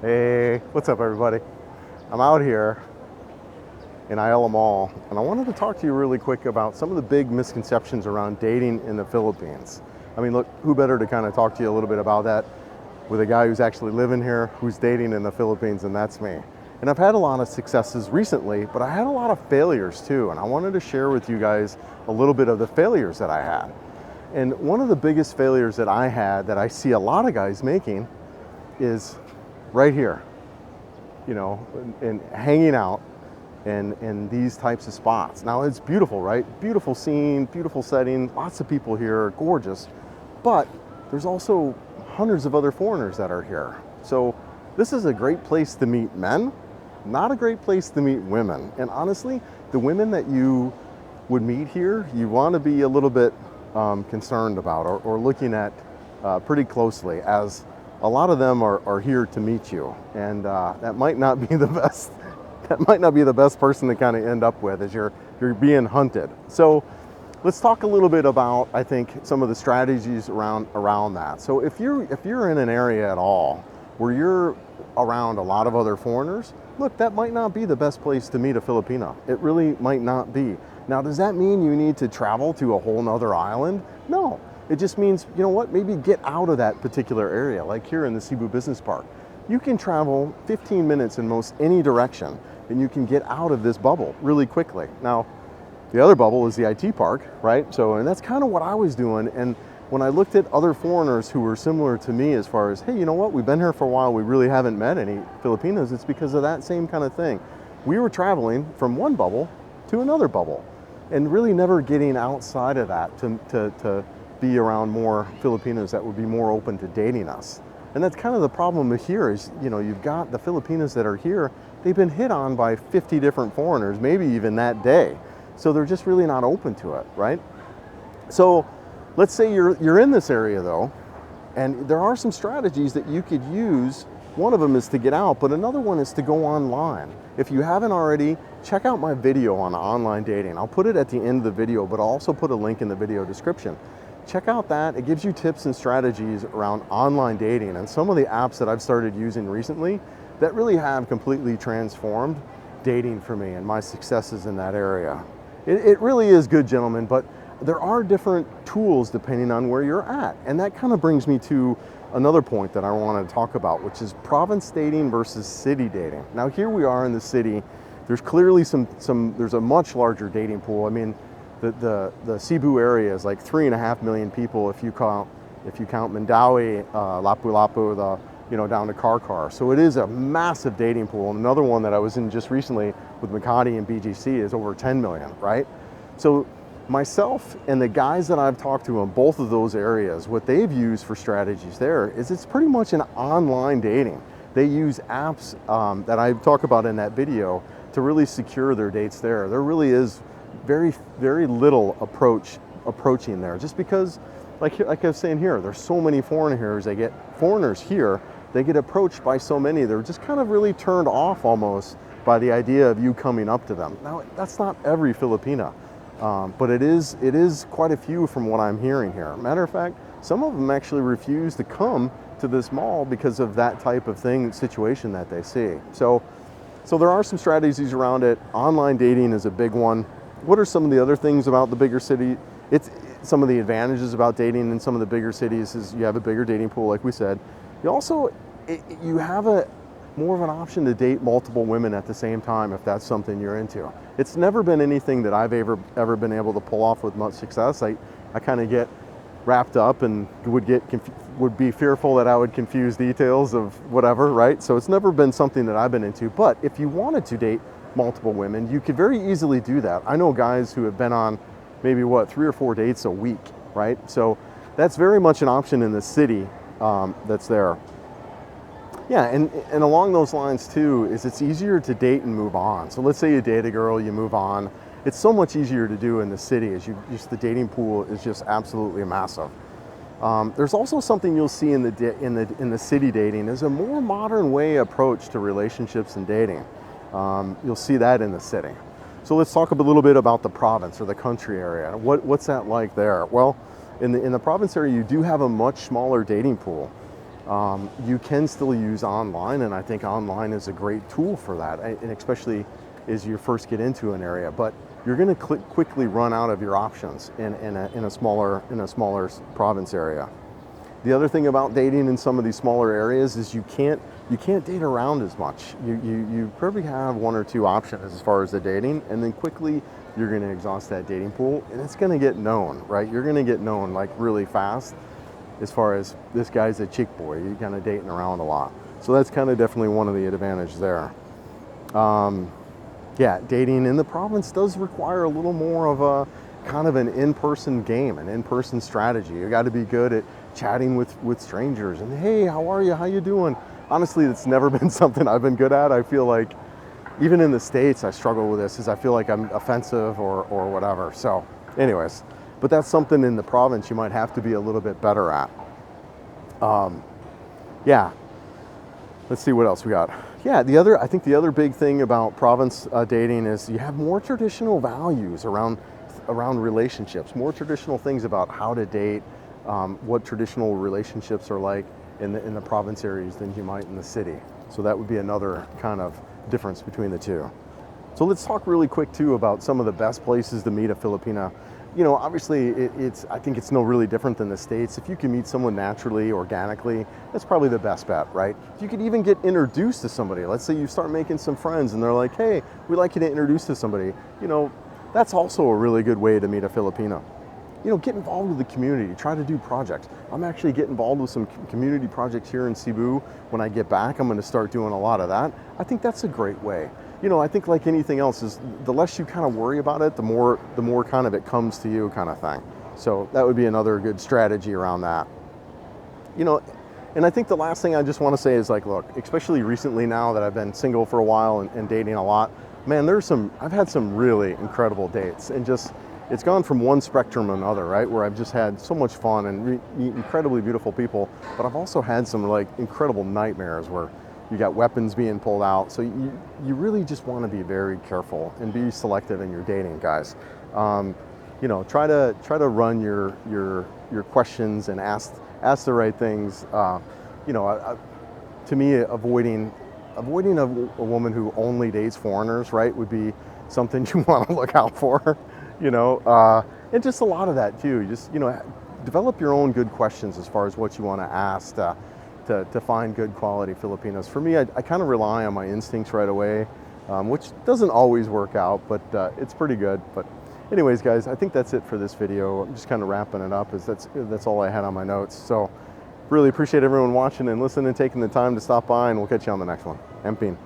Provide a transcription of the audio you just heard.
Hey, what's up, everybody? I'm out here in Ayala Mall, and I wanted to talk to you really quick about some of the big misconceptions around dating in the Philippines. I mean, look, who better to kind of talk to you a little bit about that with a guy who's actually living here, who's dating in the Philippines, and that's me. And I've had a lot of successes recently, but I had a lot of failures too, and I wanted to share with you guys a little bit of the failures that I had. And one of the biggest failures that I had that I see a lot of guys making is right here, and hanging out in these types of spots. Now it's beautiful, right? Beautiful scene, beautiful setting, lots of people here, gorgeous. But there's also hundreds of other foreigners that are here. So this is a great place to meet men, not a great place to meet women. And honestly, the women that you would meet here, you want to be a little bit concerned about or looking at pretty closely, as a lot of them are here to meet you, and that might not be the best. That might not be the best person to kind of end up with as you're being hunted. So let's talk a little bit about, I think, some of the strategies around that. So if you're in an area at all where you're around a lot of other foreigners, look, that might not be the best place to meet a Filipino. It really might not be. Now, does that mean you need to travel to a whole nother island? No. It just means, you know what, maybe get out of that particular area, like here in the Cebu Business Park. You can travel 15 minutes in most any direction, and you can get out of this bubble really quickly. Now, the other bubble is the IT park, right? So, and that's kind of what I was doing. And when I looked at other foreigners who were similar to me as far as, hey, you know what, we've been here for a while, we really haven't met any Filipinos, it's because of that same kind of thing. We were traveling from one bubble to another bubble and really never getting outside of that to be around more Filipinos that would be more open to dating us. And that's kind of the problem here is, you've got the Filipinos that are here, they've been hit on by 50 different foreigners, maybe even that day. So they're just really not open to it, right? So let's say you're in this area though, and there are some strategies that you could use. One of them is to get out, but another one is to go online. If you haven't already, check out my video on online dating. I'll put it at the end of the video, but I'll also put a link in the video description. Check out that. It gives you tips and strategies around online dating and some of the apps that I've started using recently that really have completely transformed dating for me and my successes in that area. It really is good, gentlemen, but there are different tools depending on where you're at. And that kind of brings me to another point that I want to talk about, which is province dating versus city dating. Now here we are in the city. There's clearly there's a much larger dating pool. I mean, the Cebu area is like 3.5 million people if you count Mandawi, Lapu-Lapu, down to Car. So it is a massive dating pool. And another one that I was in just recently with Makati and BGC is over 10 million, right? So myself and the guys that I've talked to in both of those areas, what they've used for strategies there is it's pretty much an online dating. They use apps that I talk about in that video to really secure their dates there. There really is very, very little approaching there, just because, like I was saying here, there's so many foreigners here, they get approached by so many, they're just kind of really turned off almost by the idea of you coming up to them. Now, that's not every Filipina, but it is quite a few from what I'm hearing here. Matter of fact, some of them actually refuse to come to this mall because of that type of situation that they see. So there are some strategies around it. Online dating is a big one. What are some of the other things about the bigger city? Some of the advantages about dating in some of the bigger cities is you have a bigger dating pool, like we said. You also, you have more of an option to date multiple women at the same time if that's something you're into. It's never been anything that I've ever been able to pull off with much success. I kind of get wrapped up and would be fearful that I would confuse details of whatever, right? So it's never been something that I've been into. But if you wanted to date multiple women, you could very easily do that. I know guys who have been on maybe 3 or 4 dates a week, right? So that's very much an option in the city that's there. Yeah, and along those lines too, is it's easier to date and move on. So let's say you date a girl, you move on. It's so much easier to do in the city as the dating pool is just absolutely massive. There's also something you'll see in the city dating is a more modern way approach to relationships and dating. You'll see that in the city. So let's talk a little bit about the province or the country area. What's that like there? Well, in the province area, you do have a much smaller dating pool. You can still use online, and I think online is a great tool for that, and especially as you first get into an area. But you're going to quickly run out of your options in a smaller province area. The other thing about dating in some of these smaller areas is you can't date around as much. You probably have one or two options as far as the dating, and then quickly you're going to exhaust that dating pool, and it's going to get known, right? You're going to get known like really fast as far as this guy's a chick boy. You're kind of dating around a lot. So that's kind of definitely one of the advantages there. Yeah, dating in the province does require a little more of a kind of an in-person game, an in-person strategy. You got to be good at chatting with strangers and, hey, how are you? How you doing? Honestly, it's never been something I've been good at. I feel like even in the States, I struggle with this, is I feel like I'm offensive or whatever. So anyways, but that's something in the province you might have to be a little bit better at. Yeah, let's see what else we got. Yeah, I think the other big thing about province dating is you have more traditional values around relationships, more traditional things about how to date, what traditional relationships are like in the province areas than you might in the city. So that would be another kind of difference between the two. So let's talk really quick too about some of the best places to meet a Filipina. You know, obviously I think it's no really different than the States. If you can meet someone naturally, organically, that's probably the best bet, right? If you could even get introduced to somebody, let's say you start making some friends and they're like, hey, we'd like you to introduce to somebody, you know, that's also a really good way to meet a Filipino. You know, get involved with the community, try to do projects. I'm actually getting involved with some community projects here in Cebu. When I get back, I'm going to start doing a lot of that. I think that's a great way. You know, I think like anything else is the less you kind of worry about it, the more kind of it comes to you kind of thing. So that would be another good strategy around that. You know, and I think the last thing I just want to say is like, look, especially recently now that I've been single for a while and dating a lot, man, I've had some really incredible dates, and just, it's gone from one spectrum to another, right? Where I've just had so much fun and meet incredibly beautiful people, but I've also had some like incredible nightmares where you got weapons being pulled out. So you really just want to be very careful and be selective in your dating, guys. You know, try to run your questions and ask the right things. You know, to me, avoiding a woman who only dates foreigners, right, would be something you want to look out for. You know, and just a lot of that too. Just, you know, develop your own good questions as far as what you want to ask to find good quality Filipinos. For me, I kind of rely on my instincts right away, which doesn't always work out, but it's pretty good. But anyways, guys, I think that's it for this video. I'm just kind of wrapping it up, as that's all I had on my notes. So really appreciate everyone watching and listening and taking the time to stop by, and we'll catch you on the next one. Empin.